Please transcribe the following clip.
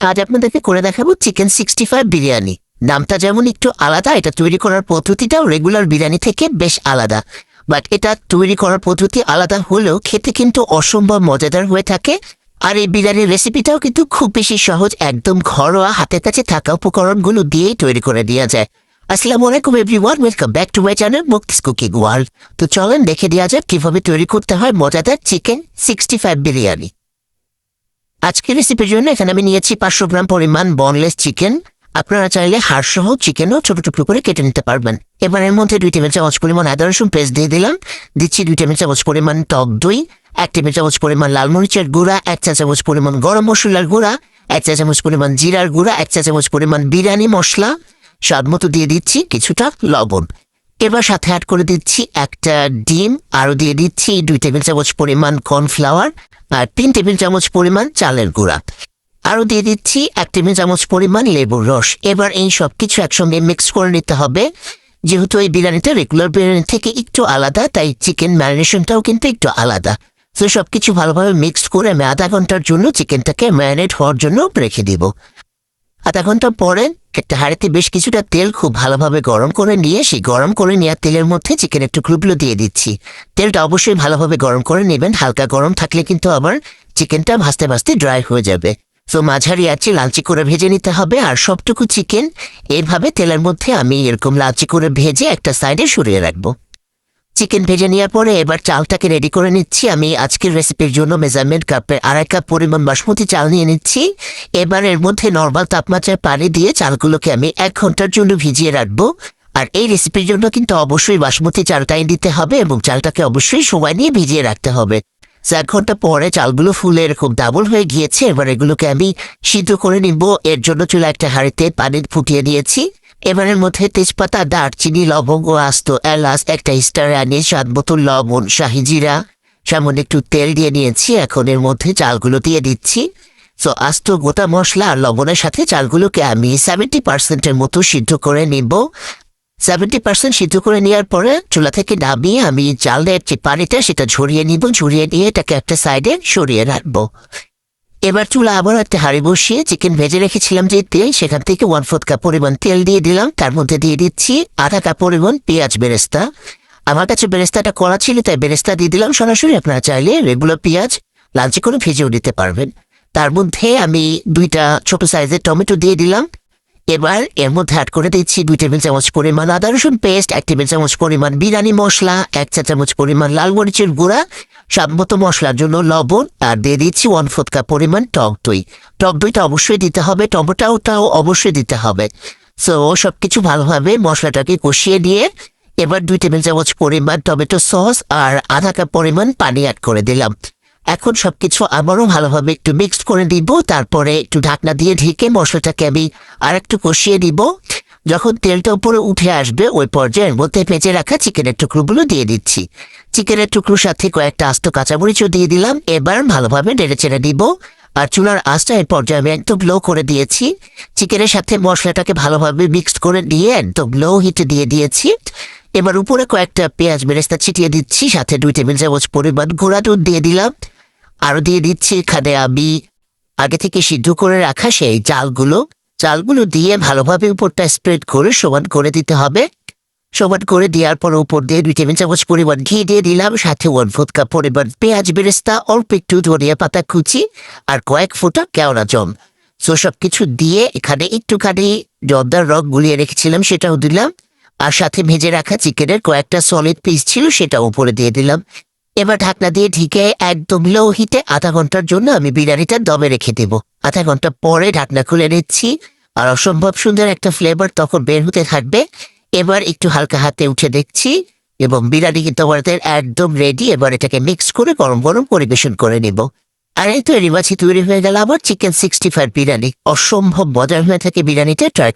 আজ আপনাদেরকে করে দেখাবো চিকেন 65 বিরিয়ানি। নামটা যেমন একটু আলাদা, এটা তৈরি করার পদ্ধতিটাও রেগুলার বিরিয়ানি থেকে বেশ আলাদা। বাট এটা তৈরি করার পদ্ধতি আলাদা হলেও খেতে কিন্তু অসম্ভব মজাদার হয়ে থাকে। আর এই বিরিয়ানির রেসিপিটাও কিন্তু খুব বেশি সহজ, একদম ঘরোয়া হাতের কাছে থাকা উপকরণগুলো দিয়েই তৈরি করে দেওয়া যায়। আসসালামু আলাইকুম everyone, welcome back to my channel Mukti's cooking world. তো চলেন দেখে দেওয়া যাক কিভাবে তৈরি করতে হয় মজাদার চিকেন 65 বিরিয়ানি। আজকের রেসিপির জন্য এখানে আমি নিয়েছি 500 গ্রাম পরিমাণ বোনলেস চিকেন। আপনারা চাইলে হাড়সহ চিকেনও ছোট টুকরো করে কেটে নিতে পারবেন। এবার এর মধ্যে 2 টেবিল চামচ পরিমাণ আদা রসুন পেস্ট দিয়ে দিলাম। দিচ্ছি 2 টেবিল চামচ পরিমাণ টক দই, 1 টেবিল চামচ পরিমাণ লাল মরিচের গুঁড়া, 1 চা চামচ পরিমাণ গরম মশলার গুঁড়া, 1 চা চামচ পরিমাণ জিরার গুঁড়া, 1 চা চামচ পরিমাণ বিরিয়ানি মশলা, স্বাদ মতো দিয়ে দিচ্ছি কিছুটা লবণ। এবার সাথে অ্যাড করে দিচ্ছি একটা ডিম, আরও দিয়ে দিচ্ছি 2 টেবিল চামচ পরিমাণ কর্নফ্লাওয়ার আর 3 টেবিল চামচ পরিমাণ চালের গুঁড়া। আরও দিয়ে দিচ্ছি 1 টেবিল চামচ পরিমাণ লেবুর রস। এবার এই সব কিছু একসঙ্গে মিক্স করে নিতে হবে। যেহেতু এই বিরিয়ানিটা রেগুলার বিরিয়ানি থেকে একটু আলাদা, তাই চিকেন ম্যারিনেশনটাও কিন্তু একটু আলাদা। তো সব কিছু ভালোভাবে মিক্স করে আমি আধা ঘন্টার জন্য চিকেনটাকে ম্যারিনেট হওয়ার জন্য রেখে দিব। আধা ঘন্টা পরে একটা হাঁড়িতে বেশ কিছুটা তেল খুব ভালোভাবে গরম করে নিয়ে সেই গরম করে নেওয়া তেলের মধ্যে চিকেনের টুকরোগুলো দিয়ে দিচ্ছি। তেলটা অবশ্যই ভালোভাবে গরম করে নেবেন, হালকা গরম থাকলে কিন্তু আবার চিকেনটা ভাজতে ভাজতে ড্রাই হয়ে যাবে। তো মাঝারি আঁচে লালচি করে ভেজে নিতে হবে। আর সবটুকু চিকেন এইভাবে তেলের মধ্যে আমি এরকম লালচি করে ভেজে একটা সাইডে সরিয়ে রাখবো। চিকেন ভেজে নেওয়ার পরে এবার চালটাকে রেডি করে নিচ্ছি। আমি আজকের রেসিপির জন্য মেজারমেন্ট কাপে 2.5 কাপ পরিমাণ বাসমতি চাল নিয়ে নিচ্ছি। এবার এর মধ্যে নর্মাল তাপমাত্রায় পানি দিয়ে চালগুলোকে আমি 1 ঘন্টার জন্য ভিজিয়ে রাখবো। আর এই রেসিপির জন্য কিন্তু অবশ্যই বাসমতি চালটাই দিতে হবে এবং চালটাকে অবশ্যই সময় নিয়ে ভিজিয়ে রাখতে হবে। 1 ঘন্টা পরে চালগুলো ফুলে এরকম ডাবল হয়ে গিয়েছে। এবার এগুলোকে আমি সিদ্ধ করে নিব। এর জন্য চুলা একটা হাঁড়িতে পানি ফুটিয়ে দিয়েছি। এবারের মধ্যে তেজপাতা, দারচিনি, লবঙ্গ, আস্ত এলাচ, একটা স্টার আনিয়ে স্বাদ মতো লবণ, শাহি জিরা, সামান্য একটু তেল দিয়ে নিয়েছি। এখন এর মধ্যে চালগুলো দিয়ে দিচ্ছি। তো আস্ত গোটা মশলা আর লবণের সাথে চালগুলোকে আমি 70% মতো সিদ্ধ করে নিব। 70% সিদ্ধ করে নেওয়ার পরে চুলা থেকে নামিয়ে আমি চালের যে পানিটা সেটা ঝরিয়ে নিব। ঝরিয়ে নিয়ে এটাকে একটা সাইডে সরিয়ে রাখবো। এবার চুলা আবার একটা হাঁড়ি বসিয়ে চিকেন ভেজে রেখেছিলাম যে তেল, সেখান থেকে 1/4 কাপ পরিমাণ তেল দিয়ে দিলাম। তার মধ্যে দিয়ে দিচ্ছি আধা কাপ পরিমাণ পেঁয়াজ বেরেস্তা। আমার কাছে বেরেস্তাটা করা ছিল তাই বেরেস্তা দিয়ে দিলাম সরাসরি। আপনারা চাইলে রেগুলার পেঁয়াজ লালচে করে ভেজেও দিতে পারবেন। তার মধ্যে আমি 2টা ছোট সাইজের টমেটো দিয়ে দিলাম। এবার এর মধ্যে অ্যাড করে দিচ্ছি 2 টেবিল চামচ পরিমাণ আদা রসুন পেস্ট, 1 টেবিল চামচ পরিমাণ বিরিয়ানি মশলা, 1 চা চামচ পরিমাণ লাল মরিচের গুঁড়া, স্বাদ মতো মশলার জন্য লবণ, আর দিয়ে দিচ্ছি 1/4 কাপ পরিমাণ টক দই। টক দইটা অবশ্যই দিতে হবে, টমেটোটাও অবশ্যই দিতে হবে। সো সবকিছু ভালোভাবে মশলাটাকে কষিয়ে দিয়ে এবার 2 টেবিল চামচ পরিমাণ টমেটো সস আর আধা কাপ পরিমাণ পানি অ্যাড করে দিলাম। এখন সবকিছু আবারও ভালোভাবে একটু মিক্সড করে দিব। তারপরে একটু ঢাকনা দিয়ে ঢেকে মশলাটাকে আমি আর একটু কষিয়ে দিব। যখন তেলটা উপরে উঠে আসবে ওই পর্যায়ের মধ্যে ভেজে রাখা চিকেনের টুকরোগুলো দিয়ে দিচ্ছি। চিকেনের টুকরোর সাথে কয়েকটা আস্ত কাঁচামরিচও দিয়ে দিলাম। এবার ভালোভাবে নেড়ে চেড়ে দিব। আর চুলার আঁচটা এর পর্যায়ে আমি একদম লো করে দিয়েছি। চিকেনের সাথে মশলাটাকে ভালোভাবে মিক্সড করে দিয়ে একদম লো হিটে দিয়ে দিয়েছি। এবার উপরে কয়েকটা পেঁয়াজ বেরেস্তা ছিটিয়ে দিচ্ছি, সাথে 2 টেবিল চামচ পরিমাণ গুঁড়া দুধ দিয়ে দিলাম। আরও দিয়ে দিচ্ছি এখানে আমি আগে থেকে সিদ্ধ করে রাখা সেই চালগুলো দিয়ে ভালোভাবে উপরটা স্প্রেড করে সমান করে দিতে হবে। সমান করে দেওয়ার পর উপর দিয়ে 2 টেবিল চামচ পরিমাণ ঘি দিয়ে দিলাম, সাথে 1/4 কাপ পরিমাণ পেঁয়াজ বেরেস্তা, অল্প একটু ধনিয়া পাতা কুচি আর কয়েক ফোঁটা কেওড়া জল। তো সব কিছু দিয়ে এখানে একটুখানি জর্দার রং গুলিয়ে রেখেছিলাম সেটাও দিলাম। আর সাথে ভেজে রাখা চিকেনের কয়েকটা সলিড পিস ছিল সেটা উপরে দিয়ে দিলাম। এবার ঢাকনা দিয়ে ঢেকে একদম লো হিটে আধা ঘন্টার জন্য আমি বিরিয়ানিটা দমে রেখে দেব। আধা ঘন্টা পরে ঢাকনা খুলে নিচ্ছি। আর অসম্ভব সুন্দর একটা ফ্লেভার তখন বের হতে থাকবে। এবার একটু হালকা হাতে উঠে দেখছি এবং বিরিয়ানি কিন্তু আমাদের একদম রেডি। এবার এটাকে মিক্স করে গরম গরম পরিবেশন করে নেব। আর এই তৈরি হয়ে গেল আবার চিকেন 65 বিরিয়ানি। অসম্ভব মজার হয়ে থাকে বিরিয়ানিটা। ট্রাই